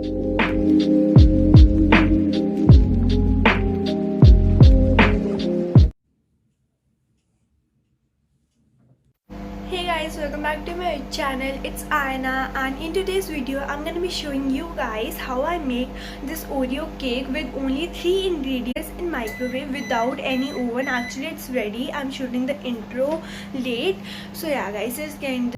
Hey guys, welcome back to my channel. It's Ayna, and in today's video I'm gonna be showing you guys how I make this Oreo cake with only 3 ingredients in microwave without any oven. Actually it's ready. I'm shooting the intro late. So yeah guys, let's get into